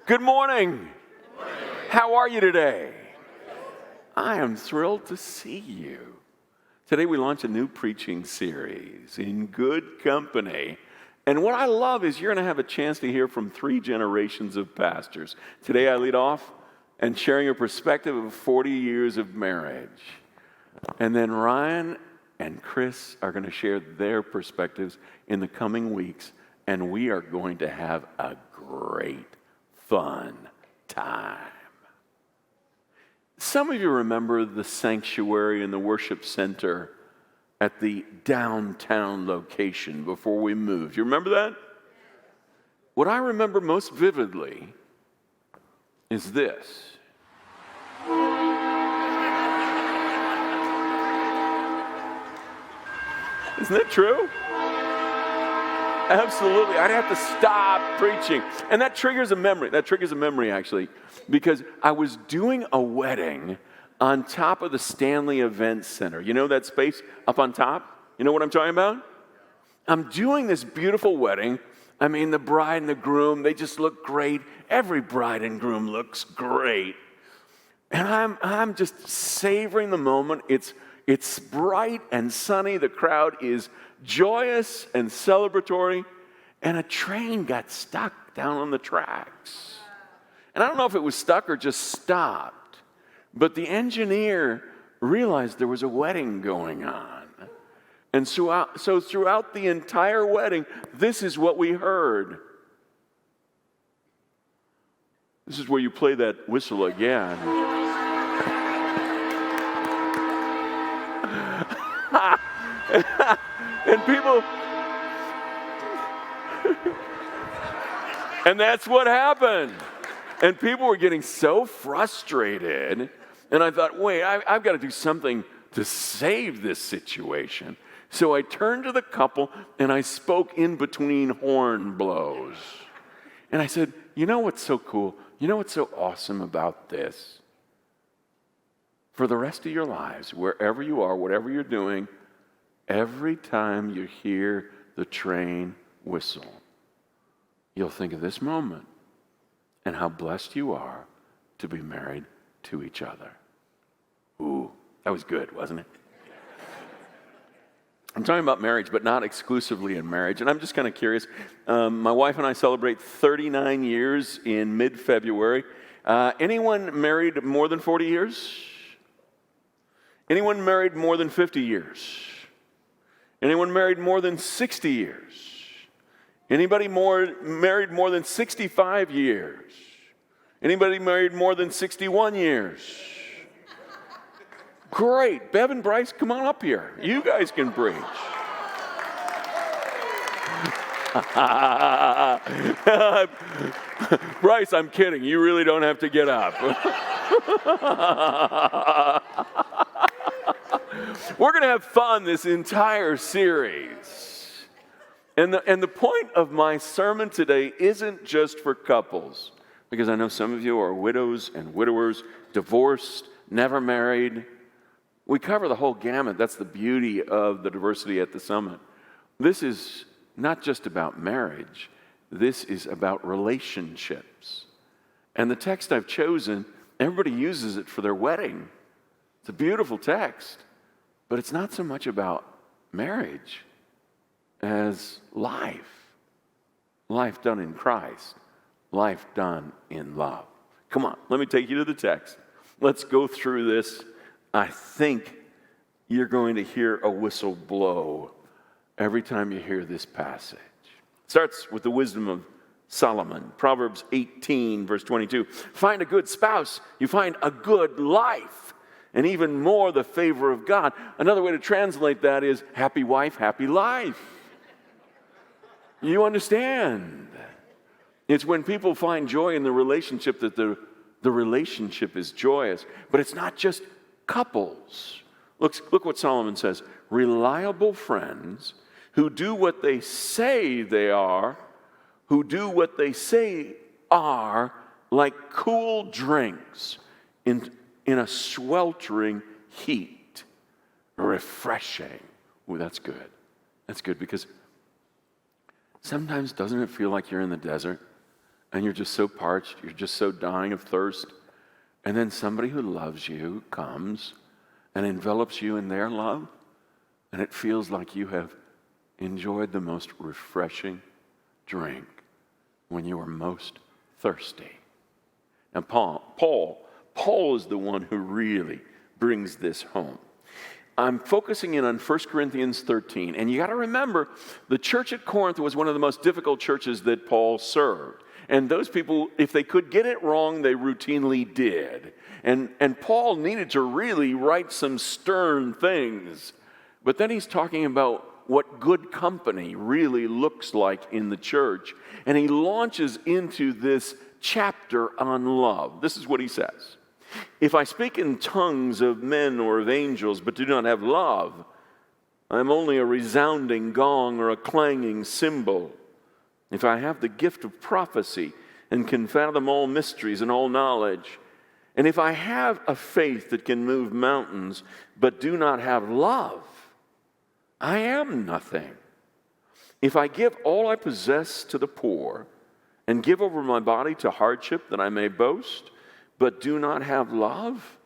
Good morning. How are you today? I am thrilled to see you. Today we launch a new preaching series, In Good Company. And what I love is you're going to have a chance to hear from 3 generations of pastors. Today I lead off and sharing a perspective of 40 years of marriage. And then Ryan and Chris are going to share their perspectives in the coming weeks. And we are going to have a great, fun time. Some of you remember the sanctuary and the worship center at the downtown location before we moved. You remember that? What I remember most vividly is this. Isn't that true? Absolutely. I'd have to stop preaching. And that triggers a memory. Actually, because I was doing a wedding on top of the Stanley Event Center. You know that space up on top? You know what I'm talking about? I'm doing this beautiful wedding. I mean, the bride and the groom, they just look great. Every bride and groom looks great. And I'm just savoring the moment. It's bright and sunny. The crowd is joyous and celebratory. And a train got stuck down on the tracks. And I don't know if it was stuck or just stopped. But the engineer realized there was a wedding going on. And so throughout the entire wedding, this is what we heard. This is where you play that whistle again. And people, and that's what happened. And people were getting so frustrated. And I thought, wait, I've got to do something to save this situation. So I turned to the couple and I spoke in between horn blows. And I said, you know what's so cool? You know what's so awesome about this? For the rest of your lives, wherever you are, whatever you're doing, every time you hear the train whistle, you'll think of this moment and how blessed you are to be married to each other. Ooh, that was good, wasn't it? I'm talking about marriage, but not exclusively in marriage. And I'm just kind of curious. My wife and I celebrate 39 years in mid-February. Anyone married more than 40 years? Anyone married more than 50 years? Anyone married more than 60 years? Anybody married more than 65 years? Anybody married more than 61 years? Great. Bev and Bryce, come on up here. You guys can preach. Bryce, I'm kidding. You really don't have to get up. We're going to have fun this entire series. And the point of my sermon today isn't just for couples, because I know some of you are widows and widowers, divorced, never married. We cover the whole gamut. That's the beauty of the diversity at the summit. This is not just about marriage. This is about relationships. And the text I've chosen, everybody uses it for their wedding. It's a beautiful text. But it's not so much about marriage as life. Life done in Christ. Life done in love. Come on, let me take you to the text. Let's go through this. I think you're going to hear a whistle blow every time you hear this passage. It starts with the wisdom of Solomon. Proverbs 18, verse 22. Find a good spouse, you find a good life, and even more the favor of God. Another way to translate that is happy wife, happy life. You understand? It's when people find joy in the relationship that the relationship is joyous. But it's not just couples. Look what Solomon says. Reliable friends who do what they say they are, who do what they say are, like cool drinks in a sweltering heat. Refreshing. Ooh, that's good. That's good because sometimes doesn't it feel like you're in the desert and you're just so parched, you're just so dying of thirst, and then somebody who loves you comes and envelops you in their love, and it feels like you have enjoyed the most refreshing drink when you were most thirsty. And Paul is the one who really brings this home. I'm focusing in on 1 Corinthians 13, and you got to remember, the church at Corinth was one of the most difficult churches that Paul served. And those people, if they could get it wrong, they routinely did. And Paul needed to really write some stern things. But then he's talking about what good company really looks like in the church. And he launches into this chapter on love. This is what he says. If I speak in tongues of men or of angels, but do not have love, I am only a resounding gong or a clanging cymbal. If I have the gift of prophecy and can fathom all mysteries and all knowledge, and if I have a faith that can move mountains, but do not have love, I am nothing. If I give all I possess to the poor and give over my body to hardship that I may boast, but do not have love,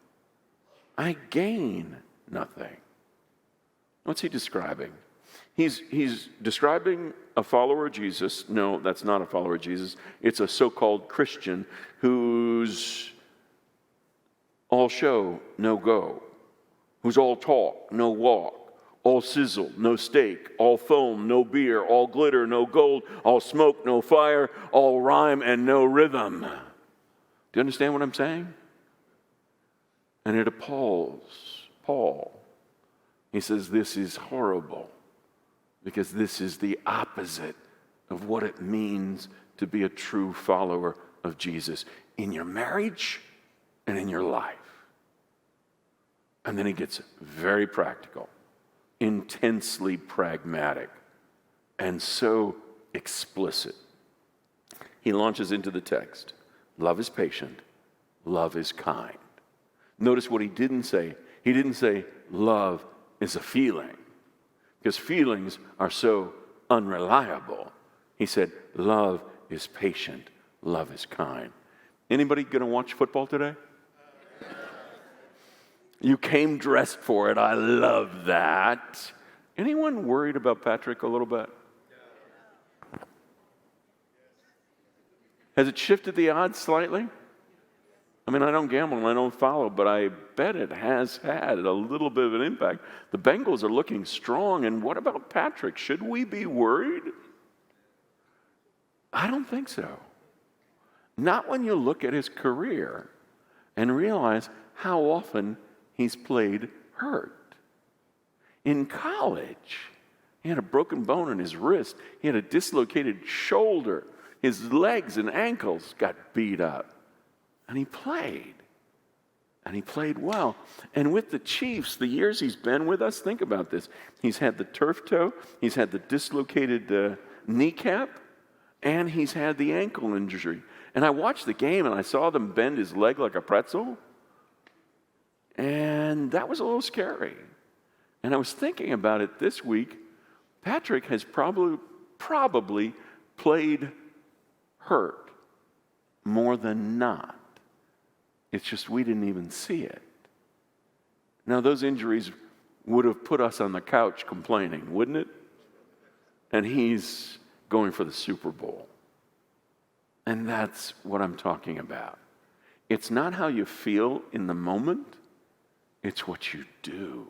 I gain nothing. What's he describing? He's describing a follower of Jesus. No, that's not a follower of Jesus. It's a so-called Christian who's all show, no go, who's all talk, no walk, all sizzle, no steak, all foam, no beer, all glitter, no gold, all smoke, no fire, all rhyme and no rhythm. Do you understand what I'm saying? And it appalls Paul. He says this is horrible because this is the opposite of what it means to be a true follower of Jesus in your marriage and in your life. And then he gets very practical, intensely pragmatic, and so explicit. He launches into the text. Love is patient. Love is kind. Notice what he didn't say. He didn't say love is a feeling, because feelings are so unreliable. He said love is patient. Love is kind. Anybody going to watch football today? You came dressed for it. I love that. Anyone worried about Patrick a little bit? Has it shifted the odds slightly? I mean, I don't gamble and I don't follow, but I bet it has had a little bit of an impact. The Bengals are looking strong, and what about Patrick? Should we be worried? I don't think so. Not when you look at his career and realize how often he's played hurt. In college, he had a broken bone in his wrist. He had a dislocated shoulder. His legs and ankles got beat up. And he played. And he played well. And with the Chiefs, the years he's been with us, think about this. He's had the turf toe. He's had the dislocated kneecap. And he's had the ankle injury. And I watched the game and I saw them bend his leg like a pretzel. And that was a little scary. And I was thinking about it this week. Patrick has probably played hurt more than not. It's just we didn't even see it. Now, those injuries would have put us on the couch complaining, wouldn't it? And he's going for the Super Bowl. And that's what I'm talking about. It's not how you feel in the moment. It's what you do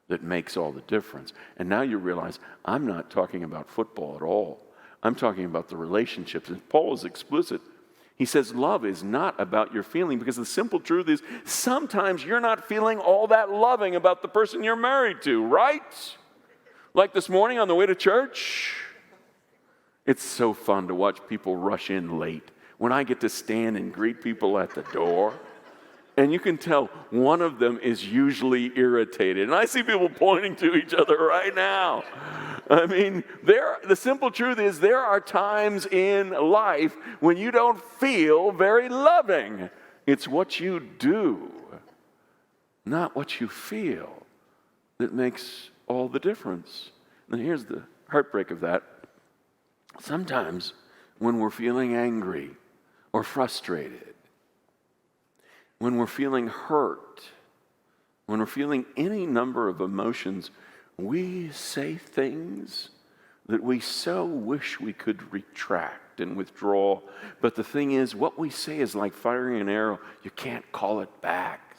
that makes all the difference. And now you realize I'm not talking about football at all. I'm talking about the relationships. And Paul is explicit. He says love is not about your feeling, because the simple truth is sometimes you're not feeling all that loving about the person you're married to, right? Like this morning on the way to church. It's so fun to watch people rush in late. When I get to stand and greet people at the door, and you can tell one of them is usually irritated. And I see people pointing to each other right now. I mean, the simple truth is there are times in life when you don't feel very loving. It's what you do, not what you feel, that makes all the difference. And here's the heartbreak of that. Sometimes when we're feeling angry or frustrated, when we're feeling hurt, when we're feeling any number of emotions, we say things that we so wish we could retract and withdraw. But the thing is, what we say is like firing an arrow. You can't call it back.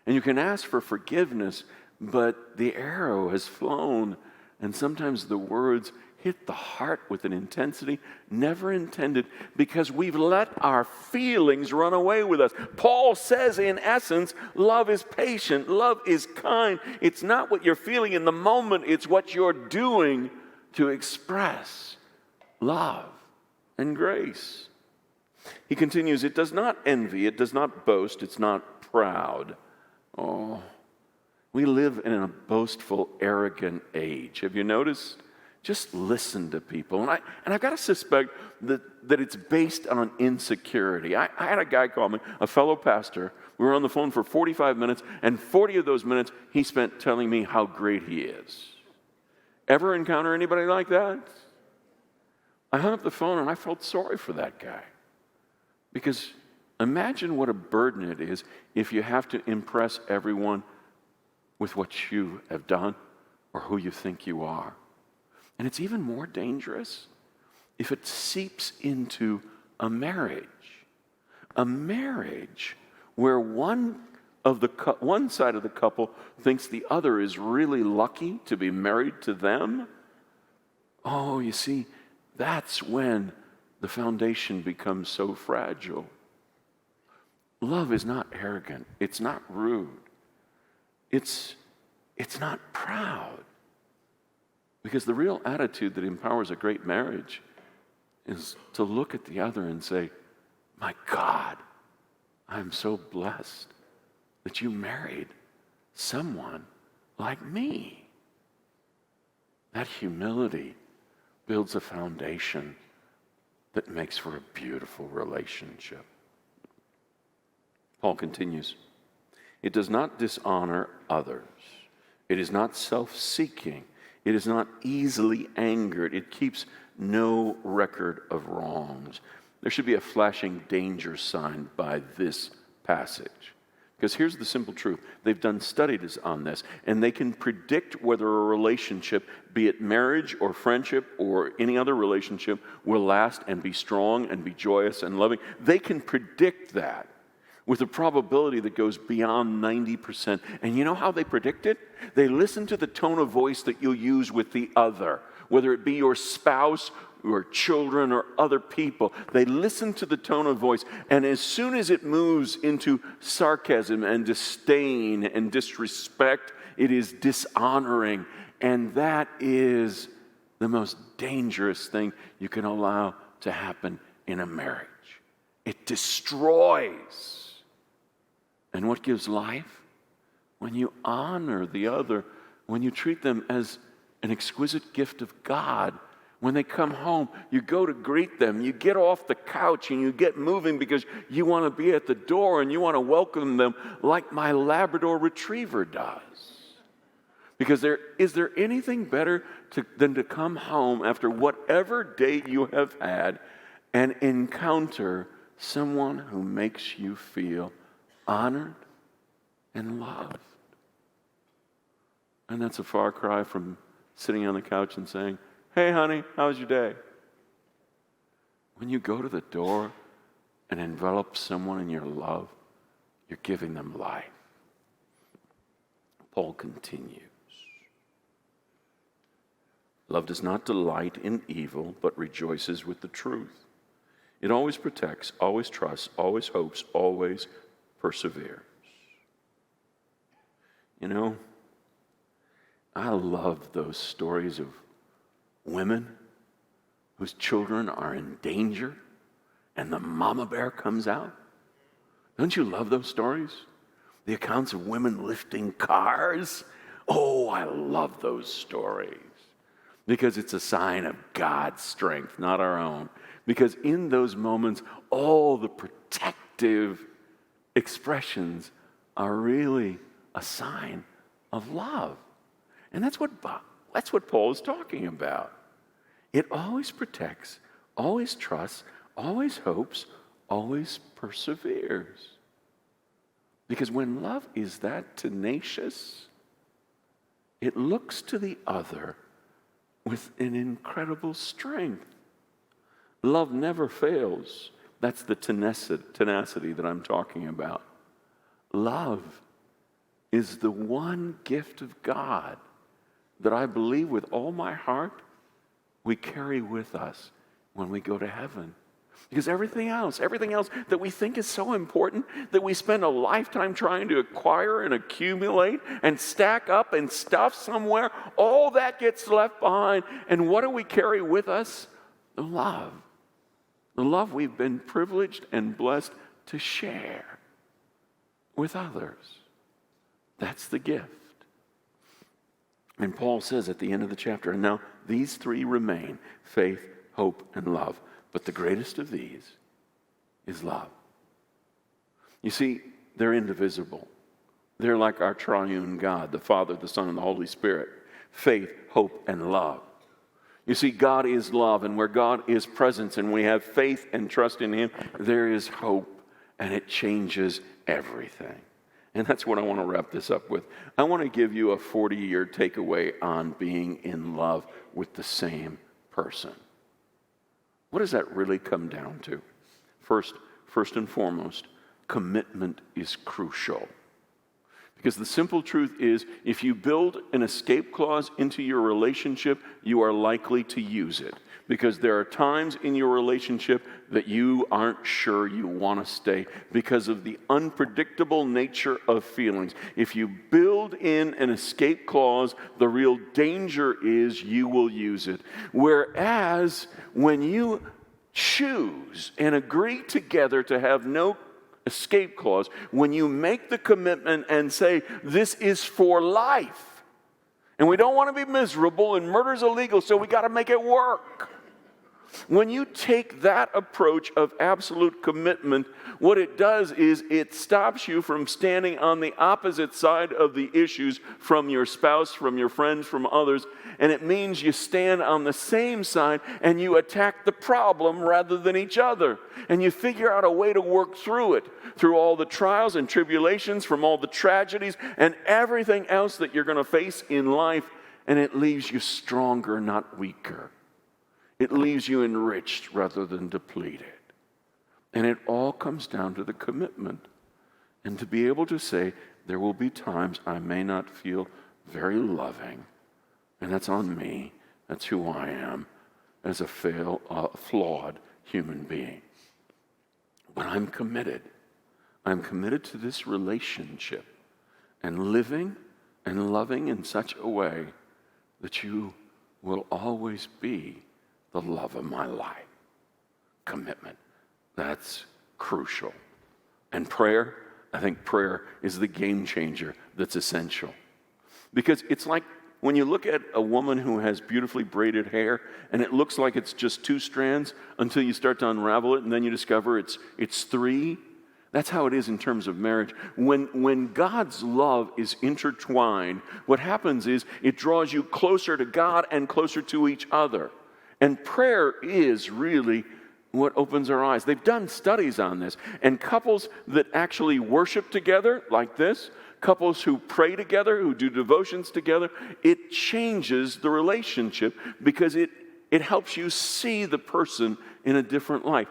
And you can ask for forgiveness, but the arrow has flown, and sometimes the words hit the heart with an intensity never intended because we've let our feelings run away with us. Paul says, in essence, love is patient, love is kind. It's not what you're feeling in the moment, it's what you're doing to express love and grace. He continues, it does not envy, it does not boast, it's not proud. Oh, we live in a boastful, arrogant age. Have you noticed? Just listen to people. And I've got to suspect that it's based on insecurity. I had a guy call me, a fellow pastor. We were on the phone for 45 minutes, and 40 of those minutes he spent telling me how great he is. Ever encounter anybody like that? I hung up the phone and I felt sorry for that guy. Because imagine what a burden it is if you have to impress everyone with what you have done or who you think you are. And it's even more dangerous if it seeps into a marriage where one side of the couple thinks the other is really lucky to be married to them. Oh, you see, that's when the foundation becomes so fragile. Love is not arrogant. It's not rude. It's not proud. Because the real attitude that empowers a great marriage is to look at the other and say, my God, I'm so blessed that you married someone like me. That humility builds a foundation that makes for a beautiful relationship. Paul continues, it does not dishonor others. It is not self-seeking. It is not easily angered. It keeps no record of wrongs. There should be a flashing danger sign by this passage. Because here's the simple truth. They've done studies on this, and they can predict whether a relationship, be it marriage or friendship or any other relationship, will last and be strong and be joyous and loving. They can predict that with a probability that goes beyond 90%. And you know how they predict it? They listen to the tone of voice that you'll use with the other, whether it be your spouse or children or other people. They listen to the tone of voice, and as soon as it moves into sarcasm and disdain and disrespect, it is dishonoring. And that is the most dangerous thing you can allow to happen in a marriage. It destroys. And what gives life? When you honor the other, when you treat them as an exquisite gift of God. When they come home, you go to greet them. You get off the couch and you get moving because you want to be at the door and you want to welcome them like my Labrador Retriever does. Because is there anything better than to come home after whatever day you have had and encounter someone who makes you feel honored and loved? And that's a far cry from sitting on the couch and saying, hey, honey, how was your day? When you go to the door and envelop someone in your love, you're giving them life. Paul continues. Love does not delight in evil, but rejoices with the truth. It always protects, always trusts, always hopes, always perseveres. You know, I love those stories of women whose children are in danger and the mama bear comes out. Don't you love those stories? The accounts of women lifting cars. Oh, I love those stories because it's a sign of God's strength, not our own. Because in those moments, all the protective expressions are really a sign of love. And that's what Paul is talking about. It always protects, always trusts, always hopes, always perseveres. Because when love is that tenacious, it looks to the other with an incredible strength. Love never fails. That's the tenacity that I'm talking about. Love is the one gift of God that I believe with all my heart we carry with us when we go to heaven. Because everything else that we think is so important, that we spend a lifetime trying to acquire and accumulate and stack up and stuff somewhere, all that gets left behind. And what do we carry with us? The love. The love we've been privileged and blessed to share with others. That's the gift. And Paul says at the end of the chapter, and now these three remain, faith, hope, and love. But the greatest of these is love. You see, they're indivisible. They're like our triune God, the Father, the Son, and the Holy Spirit. Faith, hope, and love. You see, God is love, and where God is presence, and we have faith and trust in Him, there is hope, and it changes everything. And that's what I want to wrap this up with. I want to give you a 40-year takeaway on being in love with the same person. What does that really come down to? First and foremost, commitment is crucial. Because the simple truth is, if you build an escape clause into your relationship, you are likely to use it. Because there are times in your relationship that you aren't sure you want to stay because of the unpredictable nature of feelings. If you build in an escape clause, the real danger is you will use it. Whereas when you choose and agree together to have no escape clause, when you make the commitment and say, this is for life, and we don't want to be miserable, and murder's illegal, so we got to make it work. When you take that approach of absolute commitment, what it does is it stops you from standing on the opposite side of the issues from your spouse, from your friends, from others, and it means you stand on the same side and you attack the problem rather than each other. And you figure out a way to work through it, through all the trials and tribulations, from all the tragedies and everything else that you're going to face in life, and it leaves you stronger, not weaker. It leaves you enriched rather than depleted. And it all comes down to the commitment. And to be able to say, there will be times I may not feel very loving. And that's on me. That's who I am as a flawed human being. But I'm committed. I'm committed to this relationship and living and loving in such a way that you will always be the love of my life. Commitment. That's crucial. And prayer, I think prayer is the game changer that's essential. Because it's like when you look at a woman who has beautifully braided hair and it looks like it's just two strands until you start to unravel it and then you discover it's three. That's how it is in terms of marriage. When God's love is intertwined, what happens is it draws you closer to God and closer to each other. And prayer is really what opens our eyes. They've done studies on this. And couples that actually worship together like this, couples who pray together, who do devotions together, it changes the relationship because it helps you see the person in a different light.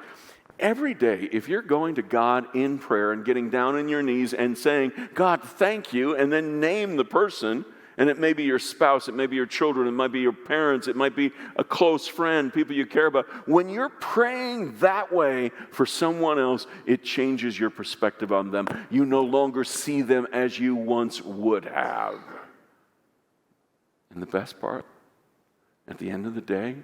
Every day, if you're going to God in prayer and getting down on your knees and saying, God, thank you, and then name the person, and it may be your spouse, it may be your children, it might be your parents, it might be a close friend, people you care about. When you're praying that way for someone else, it changes your perspective on them. You no longer see them as you once would have. And the best part, at the end of the day,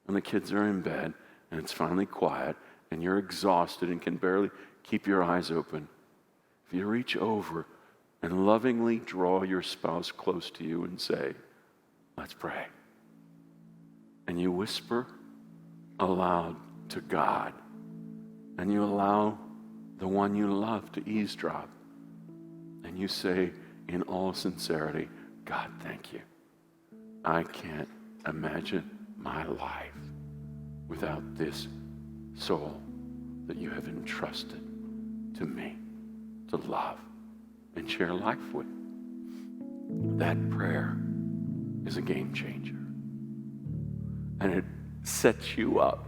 when the kids are in bed and it's finally quiet and you're exhausted and can barely keep your eyes open, if you reach over and lovingly draw your spouse close to you and say, let's pray. And you whisper aloud to God. And you allow the one you love to eavesdrop. And you say in all sincerity, God, thank you. I can't imagine my life without this soul that you have entrusted to me to love and share life with. That prayer is a game changer. And it sets you up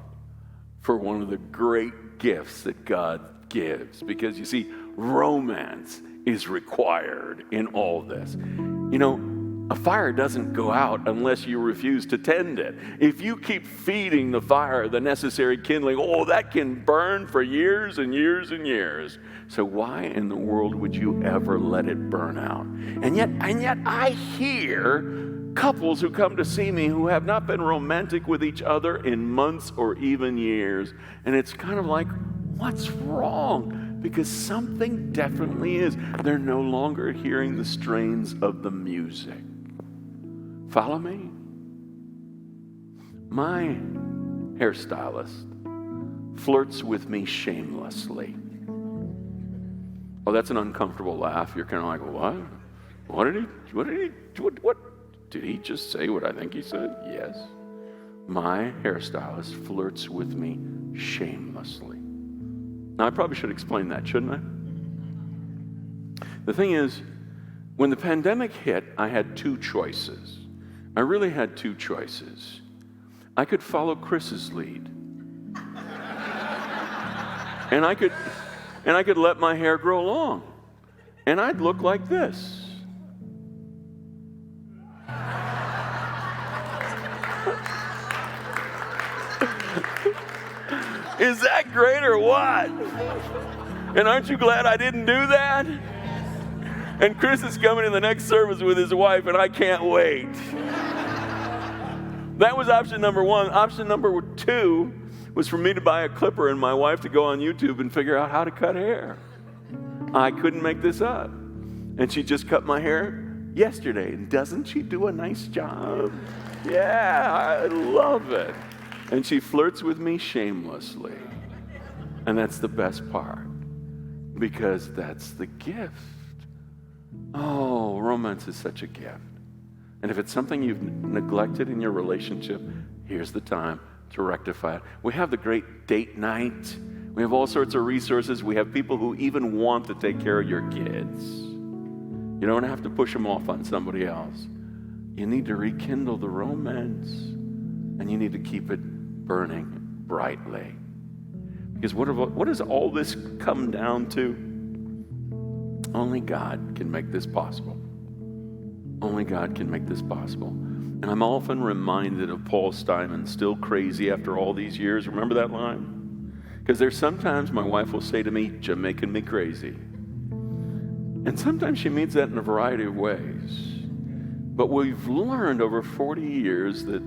for one of the great gifts that God gives. Because you see, romance is required in all this. You know, a fire doesn't go out unless you refuse to tend it. If you keep feeding the fire the necessary kindling, that can burn for years and years and years. So why in the world would you ever let it burn out? And yet I hear couples who come to see me who have not been romantic with each other in months or even years. And it's kind of like, what's wrong? Because something definitely is. They're no longer hearing the strains of the music. Follow me? My hairstylist flirts with me shamelessly. Oh, that's an uncomfortable laugh. You're kind of like, what? What did he just say what I think he said? Yes. My hairstylist flirts with me shamelessly. Now, I probably should explain that, shouldn't I? The thing is, when the pandemic hit, I had two choices. I really had two choices. I could follow Chris's lead. And I could let my hair grow long. And I'd look like this. Is that great or what? And aren't you glad I didn't do that? And Chris is coming in the next service with his wife, and I can't wait. That was option number one. Option number two was for me to buy a clipper and my wife to go on YouTube and figure out how to cut hair. I couldn't make this up. And she just cut my hair yesterday. And doesn't she do a nice job? Yeah, I love it. And she flirts with me shamelessly. And that's the best part, because that's the gift. Oh, romance is such a gift. And if it's something you've neglected in your relationship, here's the time to rectify it. We have the great date night. We have all sorts of resources. We have people who even want to take care of your kids. You don't have to push them off on somebody else. You need to rekindle the romance, and you need to keep it burning brightly. Because what does all this come down to? Only God can make this possible. Only God can make this possible. And I'm often reminded of Paul Steinman, still crazy after all these years. Remember that line? Because there's sometimes my wife will say to me, "You're making me crazy." And sometimes she means that in a variety of ways. But we've learned over 40 years that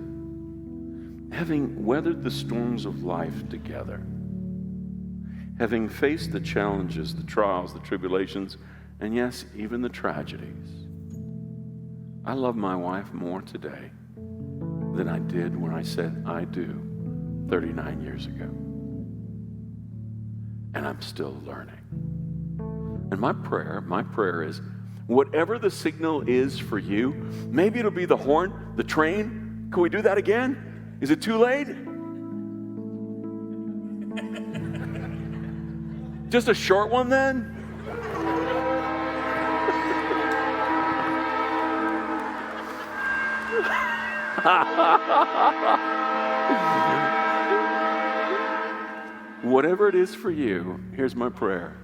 having weathered the storms of life together, having faced the challenges, the trials, the tribulations, and yes, even the tragedies, I love my wife more today than I did when I said I do 39 years ago. And I'm still learning. And my prayer is, whatever the signal is for you, maybe it'll be the horn, the train. Can we do that again? Is it too late? Just a short one then? Whatever it is for you, here's my prayer.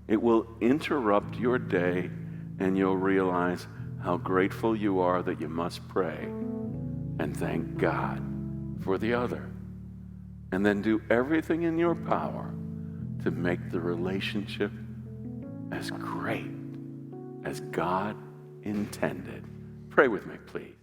It will interrupt your day, and you'll realize how grateful you are that you must pray and thank God for the other. And then do everything in your power to make the relationship as great as God intended. Pray with me, please.